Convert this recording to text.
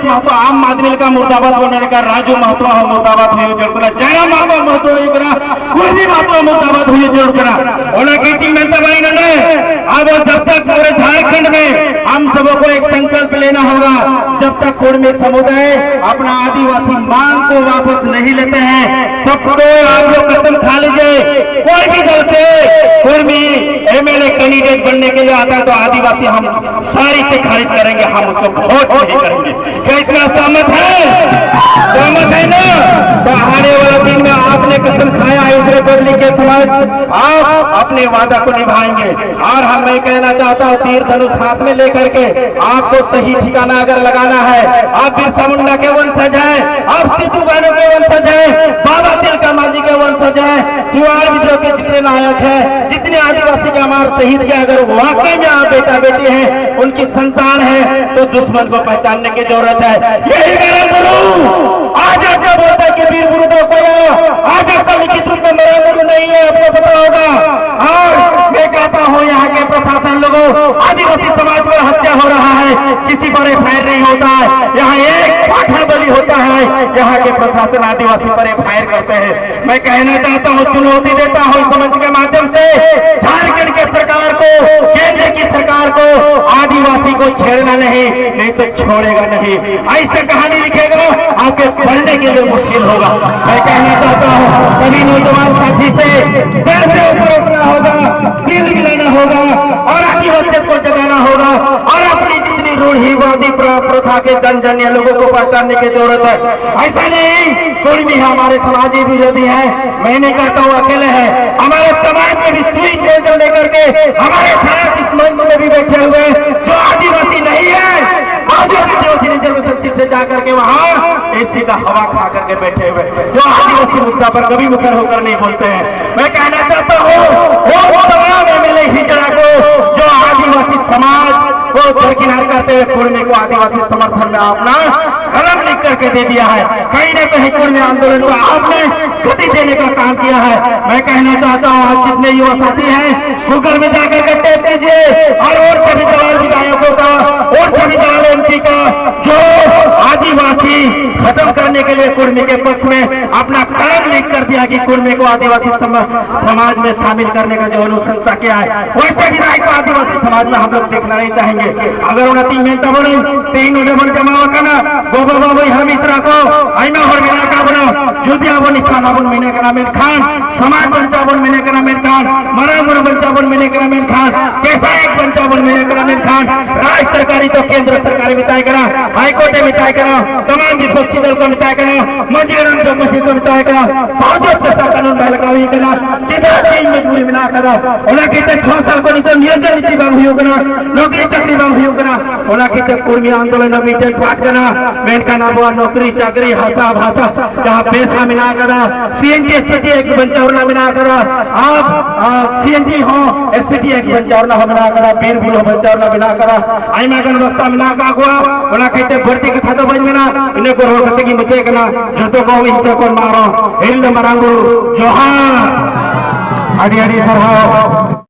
महतो आम आदमी का मुर्दाबाद बनने का राजू महतो मुर्दाबाद हुई जोड़ना जयरा महतो कोई भी महतो मुर्दाबाद हुई जोड़ना अब जब तक पूरे झारखंड में हम सबों को एक संकल्प लेना होगा, जब तक कुर्मी समुदाय अपना आदिवासी मांग को वापस नहीं लेते हैं, सबको आप लोग कसम खा लीजिए, कोई भी दल से कुर्मी एमएलए कैंडिडेट बनने के लिए आता है तो आदिवासी हम सारी से खारिज करेंगे, हम उसको वोट नहीं करेंगे। क्या इसमें सहमत है? सहमत है ना? तो आने वाला दिन में आपने कसम खाया है के समाज आप अपने वादा को निभाएंगे। और हम मैं कहना चाहता हूँ, तीर धनुष हाथ में लेकर के आपको सही ठिकाना अगर लगाना है, आप बिरसा मुंडा के वंशज हैं, आप सिद्धू कान्हू के वंशज हैं, बाबा तिलका मांझी के वंशज हैं, चुनाव विद्रोह के जितने नायक हैं, जितने आदिवासी के हमारे शहीद के अगर वाकई में आप बेटा बेटी हैं, उनकी संतान है, तो दुश्मन को पहचानने की जरूरत है। यही मेरा गुरु आज आपको बोलता है कि वीर गुरुदेव को आज आपका लिखित रूप में मेरा गुरु नहीं है, आपको पता होगा। और मैं कहता हूँ यहाँ के प्रशासन लोगों, आदिवासी समाज पर हत्या हो रहा है, किसी पर एफआईआर नहीं होता है, यहाँ एक पाठा बलि होता है, यहाँ के प्रशासन आदिवासी पर एफआईआर करते हैं। मैं कहना चाहता हूँ, चुनौती देता हूँ इस मंच के माध्यम से झारखंड के सरकार को, केंद्र की सरकार को, आदिवासी को छेड़ना नहीं तो छोड़ेगा नहीं। ऐसे कहानी लिखेगा आपके पढ़ने के लिए मुश्किल होगा। मैं कहना चाहता हूँ सभी नौजवान साथी से दिल से ऊपर उठना होगा, दिल मिलाना होगा और आदिवासियों को जगाना होगा और अपनी जितनी रूढ़िवादी प्रथा के जन लोगों को पहचानने की जरूरत है। ऐसा नहीं कुर्मी हमारे समाजी विरोधी है, मैं नहीं कहता हूँ अकेले है, हमारे समाज में भी स्वीट भोजन लेकर के हमारे साथ इस मंच में भी बैठे हुए जो आदिवासी नहीं है, आदिवासी रिजर्वेशन से जाकर के वहाँ एसी का हवा खा करके बैठे हुए जो आदिवासी मुद्दा पर कभी मुखर होकर नहीं बोलते हैं। मैं कहना चाहता हूँ वो तमाम एमएलए हिजड़ा को जो आदिवासी समाज को दरकिनार करते हुए कुर्मी को आदिवासी समर्थन में अपना कलम लिख करके दे दिया है, कहीं न कहीं कुर्मी आंदोलन को आपने गति देने का काम किया है। मैं कहना चाहता हूँ आज जितने युवा साथी हैं गूगल में जाकर के टाइप कीजिए और सभी दलाल विधायकों का और सभी दलाल एमपी का जो आदिवासी खत्म करने के लिए कुर्मी के पक्ष में अपना कलम लिख कर दिया कि कुर्मी को आदिवासी समाज में शामिल करने का जो अनुशंसा किया है, वैसे विधायक को आदिवासी समाज में हम लोग देखना नहीं चाहेंगे। अगर उन्हें 3 महीना बने 3 नोवेम्बर जमा करना गोबो बाबू हम इसरा को आईना और मिला का बना जुदिया बन निशाना बन मिने का नाम खान समाज पंचावन मिने का नाम खान मरामुर पंचावन मिने का नाम खान कैसा एक पंचावन मिने का नाम खान राज्य सरकारी तो केंद्र सरकारी मिताई करा हाईकोर्ट मिताई करा तमाम विपक्षी दल को मिताई करा मंजीरन जो मस्जिद को मिताई करा बावजूद कैसा कानून लगावी करा जितना तीन मजबूरी में ना करा उन्हें कहते 6 साल को नहीं तो नियोजन नीति बांग हुई करा नौकरी चाकरी बांग हुई करा उन्हें कहते कुर्मी आंदोलन में मीटिंग पाठ करा मेन का नाम हुआ नौकरी चाकरी हंसा भाषा जहाँ पैसा में ना करा सीएनटी एसपीटी एक बंचावरना में ना करा आप सीएनटी हो एसपीटी एक बंचावरना हो ना करा पीर बुलो बंचावरना में ना करा आईना गण वक्ता में ना का हुआ उन्हें कहते भर्ती कथा तो बज में ना इन्हें को रोड करते की मुझे करना जो तो को हिस्सा कौन मारो हिल मरांगू जोहार हरी हरी सरहा।